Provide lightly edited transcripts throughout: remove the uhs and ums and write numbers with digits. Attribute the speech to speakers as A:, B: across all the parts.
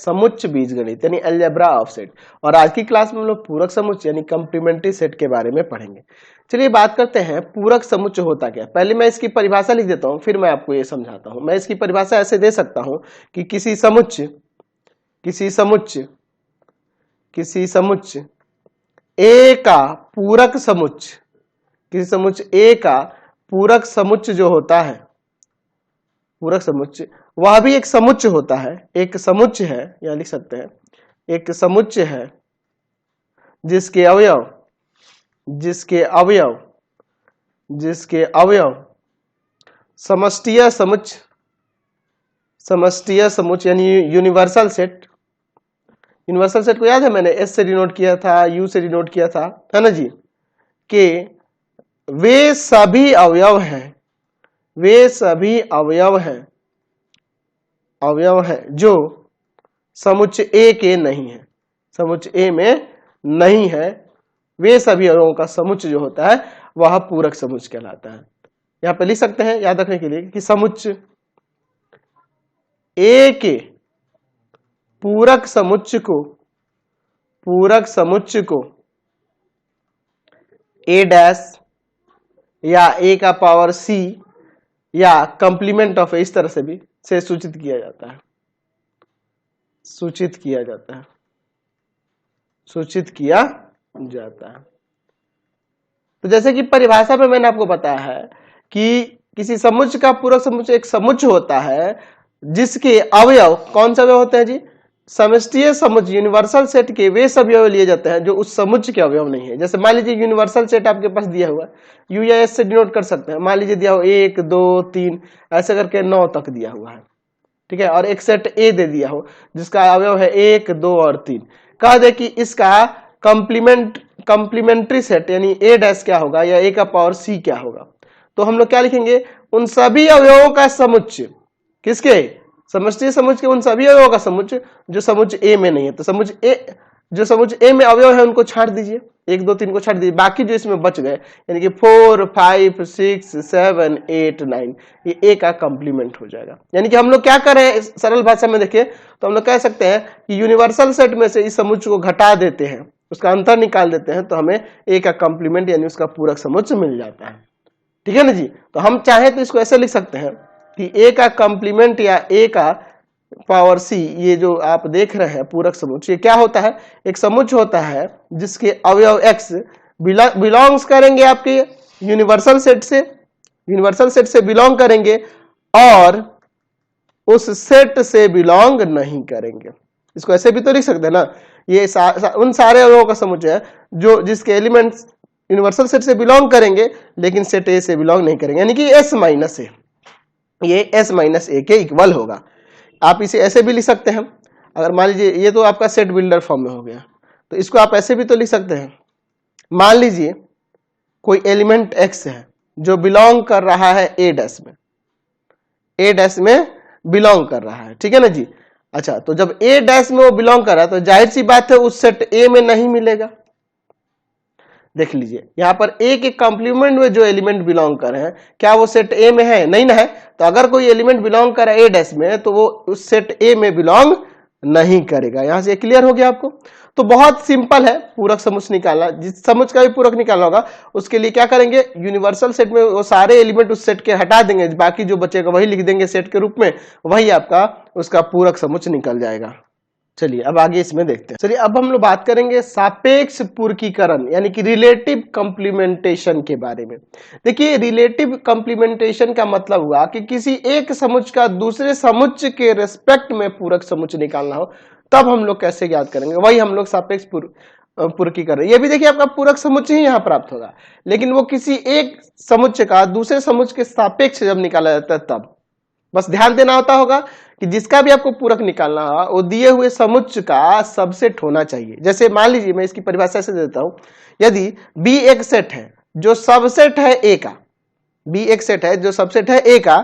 A: समुच्च बीजगणित यानी algebra of set. और आज की क्लास में हम लोग पूरक समुच्च यानी कॉम्प्लीमेंट्री सेट के बारे में पढ़ेंगे। चलिए बात करते हैं पूरक समुच्च होता क्या है। पहले मैं इसकी परिभाषा लिख देता हूं, फिर मैं आपको ये समझाता हूं। मैं इसकी परिभाषा ऐसे दे सकता हूं कि किसी समुच्च ए का पूरक समुच्च, किसी समुच्च ए का पूरक समुच्च जो होता है, पूरक समुच्च वह भी एक समुच्च होता है, एक समुच्च है, या लिख सकते हैं एक समुच्च है जिसके अवयव समष्टीय समुच्च यानी यूनिवर्सल सेट। यूनिवर्सल सेट को याद है, मैंने एस से डिनोट किया था, यू से डिनोट किया था, है ना जी, कि वे सभी अवयव हैं जो समुच्च ए के नहीं है, समुच्च ए में नहीं है, वे सभी अवयवों का समुच्च जो होता है वह पूरक समुच्च कहलाता है। यहां पे लिख सकते हैं याद रखने के लिए कि समुच्च ए के पूरक समुच्च को ए डैश या ए का पावर सी या कंप्लीमेंट ऑफ इस तरह से भी से सूचित किया जाता है, तो जैसे कि परिभाषा में मैंने आपको बताया है कि किसी समुच्च का पूरक समुच्च एक समुच्च होता है जिसके अवयव कौन सा अवयव होते हैं जी, समष्टीय समुच्च यूनिवर्सल सेट के वे सभी अवयव लिए जाते हैं जो उस समुच्च के अवयव नहीं है। जैसे मान लीजिए यूनिवर्सल सेट आपके पास दिया हुआ है, यू या एस से डिनोट कर सकते हैं। मान लीजिए दिया हुआ 1 2 3 ऐसे करके 9 तक दिया हुआ है, ठीक है, और एक सेट ए दे दिया हो जिसका अवयव है 1 2 और 3। कह दे कि इसका कंप्लीमेंट्री सेट यानी ए डैश क्या होगा या ए का पावर सी क्या होगा, तो हम लोग क्या लिखेंगे, उन सभी अवयवों का समुच्च, किसके, समष्टीय समुच्च के उन सभी अवयवों का समुच्च जो समुच्च ए में नहीं है। तो समुच्च ए, जो समुच्च ए में अवयव है उनको छाट दीजिए, 1 2 3 को छाट दीजिए, बाकी जो इसमें बच गए यानी कि 4 5 6 7 8 9 ये ए का कंप्लीमेंट हो जाएगा। यानी कि हम लोग क्या कर रहे हैं, सरल भाषा में देखिए तो हम लोग कह सकते हैं कि यूनिवर्सल सेट में से इस समुच्च को घटा देते हैं, उसका अंतर निकाल देते हैं, तो हमें ए का कंप्लीमेंट यानी उसका पूरक समुच्च मिल जाता है। ठीक है ना जी। तो हम चाहे तो इसको ऐसे लिख सकते हैं कि ए का कंप्लीमेंट या ए का पावर सी, ये जो आप देख रहे हैं पूरक समुच्च, ये क्या होता है, एक समुच्च होता है जिसके अवयव एक्स बिलोंग्स करेंगे आपके यूनिवर्सल सेट से बिलोंग करेंगे और उस सेट से बिलोंग नहीं करेंगे। इसको ऐसे भी तो लिख सकते हैं ना, ये उन सारे अवयवों का समुच्चय है जो जिसके एलिमेंट्स यूनिवर्सल सेट से बिलोंग करेंगे लेकिन सेट ए से बिलोंग नहीं करेंगे, यानी कि एस माइनस ए, ये एस माइनस ए के इक्वल होगा। आप इसे ऐसे भी लिख सकते हैं, अगर मान लीजिए ये तो आपका सेट बिल्डर फॉर्म में हो गया, तो इसको आप ऐसे भी तो लिख सकते हैं, मान लीजिए कोई एलिमेंट एक्स है जो बिलोंग कर रहा है ए डैश में बिलोंग कर रहा है, ठीक है ना जी। अच्छा, तो जब ए डैश में वो बिलोंग कर रहा है तो जाहिर सी बात है उस सेट ए में नहीं मिलेगा। देख लीजिए यहां पर ए के कंप्लीमेंट में जो एलिमेंट बिलोंग कर रहे हैं क्या वो सेट ए में है, नहीं ना है। तो अगर कोई एलिमेंट बिलोंग कर रहा है ए डैश में तो वो उस सेट ए में बिलोंग नहीं करेगा। यहां से क्लियर हो गया आपको। तो बहुत सिंपल है पूरक समुच्च निकालना, जिस समुच्च का भी पूरक निकालना होगा उसके लिए क्या करेंगे, यूनिवर्सल सेट में वो सारे एलिमेंट उस सेट के हटा देंगे, बाकी जो बचेगा वही लिख देंगे सेट के रूप में, वही आपका उसका पूरक समुच्च निकल जाएगा। चलिए अब आगे इसमें देखते हैं। चलिए अब हम लोग बात करेंगे सापेक्ष पूरकीकरण यानी कि रिलेटिव कंप्लीमेंटेशन के बारे में। देखिए रिलेटिव कंप्लीमेंटेशन का मतलब हुआ कि किसी एक समुच्च का दूसरे समुच्च के रेस्पेक्ट में पूरक समुच्च निकालना हो, तब हम लोग कैसे ज्ञात करेंगे, वही हम लोग सापेक्ष पूरकीकरण। ये भी देखिए आपका पूरक समुच्च ही यहाँ प्राप्त होगा, लेकिन वो किसी एक समुच्च का दूसरे समुच्च के सापेक्ष जब निकाला जाता है तब। बस ध्यान देना होता होगा कि जिसका भी आपको पूरक निकालना हो वो दिए हुए समुच्च का सबसेट होना चाहिए। जैसे मान लीजिए मैं इसकी परिभाषा ऐसे देता हूं, यदि B एक सेट है जो सबसेट है A का, B एक सेट है जो सबसेट है A का,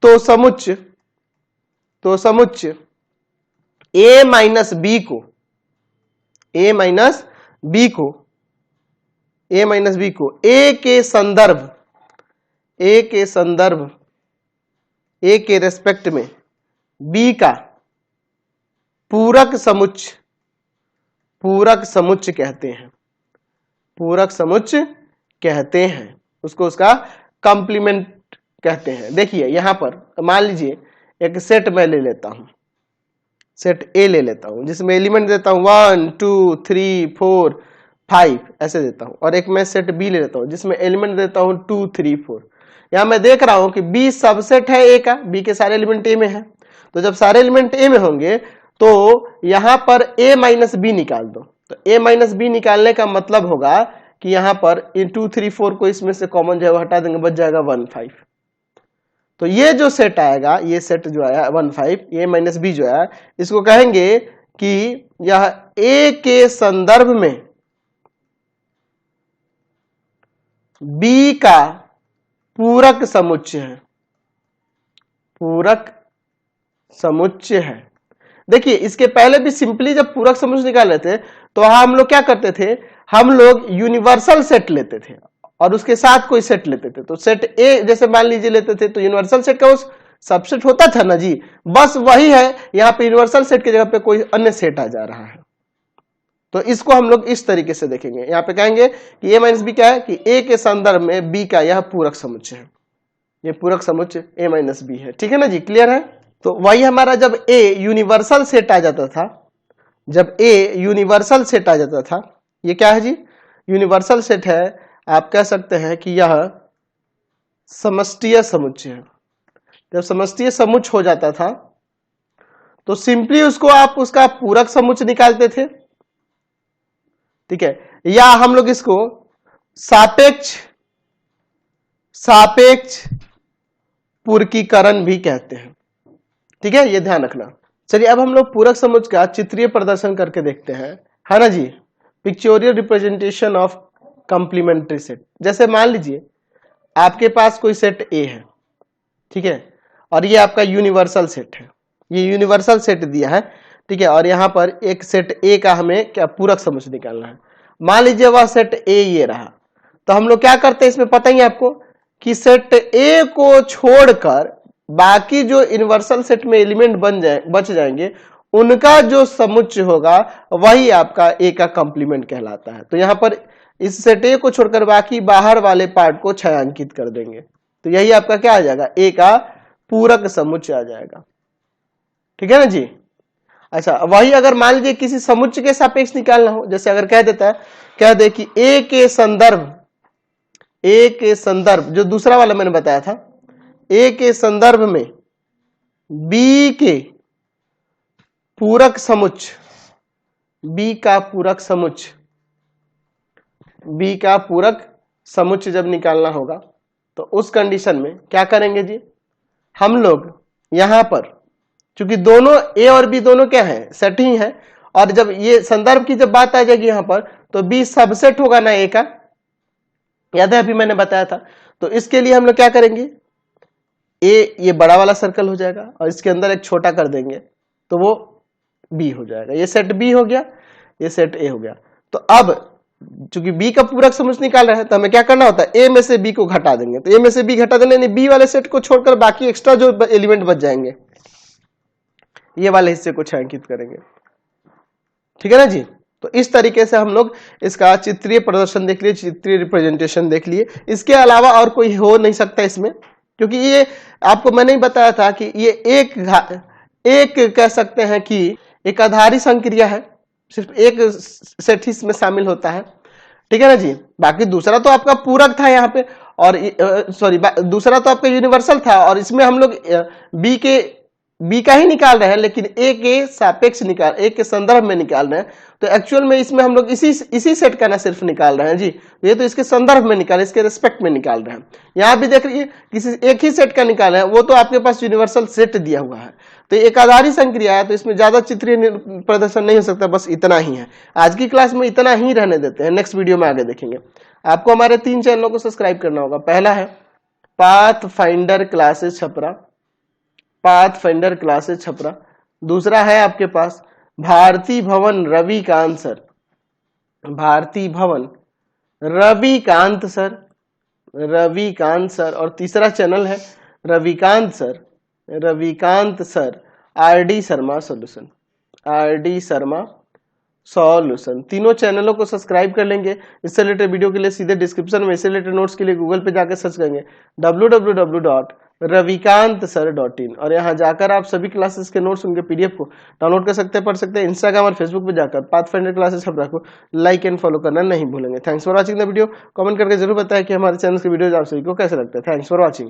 A: तो समुच्च A माइनस B को A के रेस्पेक्ट में B का पूरक समुच्चय, पूरक समुच्चय कहते हैं, पूरक समुच्चय कहते हैं, उसको उसका कंप्लीमेंट कहते हैं। देखिए यहां पर मान लीजिए एक सेट मैं ले लेता हूं, सेट ए ले लेता हूं जिसमें एलिमेंट देता हूं 1 2 3 4 5 ऐसे देता हूं, और एक मैं सेट बी ले लेता हूं जिसमें एलिमेंट देता हूं 2 3 4। यहां मैं देख रहा हूं कि बी सबसेट है ए का, बी के सारे एलिमेंट ए में है, तो जब सारे एलिमेंट ए में होंगे तो यहां पर ए माइनस बी निकाल दो। तो ए माइनस बी निकालने का मतलब होगा कि यहां पर 2 3 4 को इसमें से कॉमन जो है हटा देंगे, बच जाएगा 1 5। तो ये जो सेट आएगा, ये सेट जो आया 1 5, ए माइनस बी जो आया, इसको कहेंगे कि यह ए के संदर्भ में बी का पूरक समुच्चय है, पूरक समुच्चय है। देखिए इसके पहले भी सिंपली जब पूरक समुच्चय निकाल रहे थे तो हम लोग क्या करते थे, हम लोग यूनिवर्सल सेट लेते थे और उसके साथ कोई सेट लेते थे। तो सेट ए जैसे मान लीजिए लेते थे तो यूनिवर्सल सेट का उस सबसेट होता था ना जी, बस वही है, यहां पे यूनिवर्सल सेट की जगह पे कोई अन्य सेट आ जा रहा है। तो इसको हम लोग इस तरीके से देखेंगे, यहां पे कहेंगे कि ए माइनस बी क्या है कि ए के संदर्भ में बी का यह पूरक समुच्चय है, ये पूरक समुच्चय ए माइनस बी है। ठीक है ना जी, क्लियर है। तो वही हमारा जब ए यूनिवर्सल सेट आ जाता था, जब ए यूनिवर्सल सेट आ जाता था, ये क्या है जी, यूनिवर्सल सेट है, आप कह सकते हैं कि यह समष्टीय समुच्चय है। जब समष्टीय समुच्चय हो जाता था तो सिंपली उसको आप उसका पूरक समुच्चय निकालते थे, ठीक है, या हम लोग इसको सापेक्ष सापेक्ष पूरकीकरण भी कहते हैं। ठीक है, ये ध्यान रखना। चलिए अब हम लोग पूरक समुच्चय का चित्रीय प्रदर्शन करके देखते हैं, है ना जी, pictorial representation of complementary set. जैसे मान लीजिए आपके पास कोई सेट ए है, ठीक है, और ये आपका यूनिवर्सल सेट है, ये यूनिवर्सल सेट दिया है, ठीक है, और यहां पर एक सेट ए का हमें क्या पूरक समुच्चय निकालना है। मान लीजिए वह सेट ए ये रहा, तो हम लोग क्या करते हैं इसमें पता ही है आपको कि सेट ए को छोड़कर बाकी जो यूनिवर्सल सेट में एलिमेंट बच जाएंगे उनका जो समुच्चय होगा वही आपका ए का कंप्लीमेंट कहलाता है। तो यहां पर इस सेट ए को छोड़कर बाकी बाहर वाले पार्ट को छायांकित कर देंगे, तो यही आपका क्या आ जाएगा, ए का पूरक समुच्चय आ जाएगा। ठीक है ना जी। अच्छा, वही अगर मान लीजिए किसी समुच्चय के सापेक्ष निकालना हो, जैसे अगर कह देता है, कह दे कि ए के संदर्भ जो दूसरा वाला मैंने बताया था, ए के संदर्भ में बी के पूरक समुच्चय, बी का पूरक समुच्चय, बी का पूरक समुच्चय जब निकालना होगा तो उस कंडीशन में क्या करेंगे जी, हम लोग यहां पर चूंकि दोनों ए और बी दोनों क्या है, सेट ही है, और जब ये संदर्भ की जब बात आ जाएगी यहां पर तो बी सबसेट होगा ना ए का, याद है अभी मैंने बताया था। तो इसके लिए हम लोग क्या करेंगे, ए ये बड़ा वाला सर्कल हो जाएगा और इसके अंदर एक छोटा कर देंगे तो वो बी हो जाएगा, ये सेट बी हो गया, ये सेट ए हो गया। तो अब चूंकि बी का पूरक समुच्चय निकाल रहे हैं तो हमें क्या करना होता है, ए में से बी को घटा देंगे, तो ए में से बी घटा देने यानी बी वाले सेट को छोड़कर बाकी एक्स्ट्रा जो एलिमेंट बच जाएंगे ये वाले हिस्से को छायांकित करेंगे। ठीक है ना जी। तो इस तरीके से हम लोग इसका चित्रीय प्रदर्शन देख लिए, चित्रीय रिप्रेजेंटेशन देख लिए। इसके अलावा और कोई हो नहीं सकता इसमें, क्योंकि ये आपको मैंने ही बताया था कि ये एक कह सकते हैं कि एक आधारी संक्रिया है, सिर्फ एक सेट ही इसमें शामिल होता है। ठीक है ना जी। बाकी दूसरा तो आपका पूरक था यहाँ पे, और सॉरी दूसरा तो आपका यूनिवर्सल था, और इसमें हम लोग बी का ही निकाल रहे हैं, लेकिन ए के सापेक्ष ए के संदर्भ में निकाल रहे हैं। तो एक्चुअल में इसमें हम लोग इसी सेट का ना सिर्फ निकाल रहे हैं जी, ये तो इसके संदर्भ में निकाल, इसके रिस्पेक्ट में निकाल रहे हैं। यहां भी देख रही किसी एक ही सेट का निकाल रहे हैं, वो तो आपके पास यूनिवर्सल सेट दिया हुआ है। तो एक आधारी संक्रिया है, तो इसमें ज्यादा चित्रीय प्रदर्शन नहीं हो सकता, बस इतना ही है। आज की क्लास में इतना ही रहने देते हैं, नेक्स्ट वीडियो में आगे देखेंगे। आपको हमारे 3 चैनलों को सब्सक्राइब करना होगा। पहला है path finder classes Chhapra, path finder classes Chhapra. दूसरा है आपके पास भारती भवन रविकांत सर, भारती भवन रविकांत सर, रविकांत सर। और तीसरा चैनल है Ravikant sir, Ravikant sir RD Sharma solution, RD Sharma solution, तीनों चैनलों को सब्सक्राइब कर लेंगे। इससे रिलेटेड वीडियो के लिए सीधे डिस्क्रिप्शन में, इससे रिलेटेड नोट्स के लिए गूगल पे जाकर सर्च करेंगे www.ravikantsir.in और यहाँ जाकर आप सभी क्लासेस के नोट्स, उनके PDF को डाउनलोड कर सकते हैं, पढ़ सकते हैं। इंस्टाग्राम और फेसबुक पे जाकर पाथफाइंडर क्लासेस छपरा को लाइक एंड फॉलो करना नहीं भूलेंगे। Thanks for watching the video. Comment करके जरूर बताएं कि हमारे चैनल के वीडियोज आप सभी को कैसे लगता है। Thanks for watching.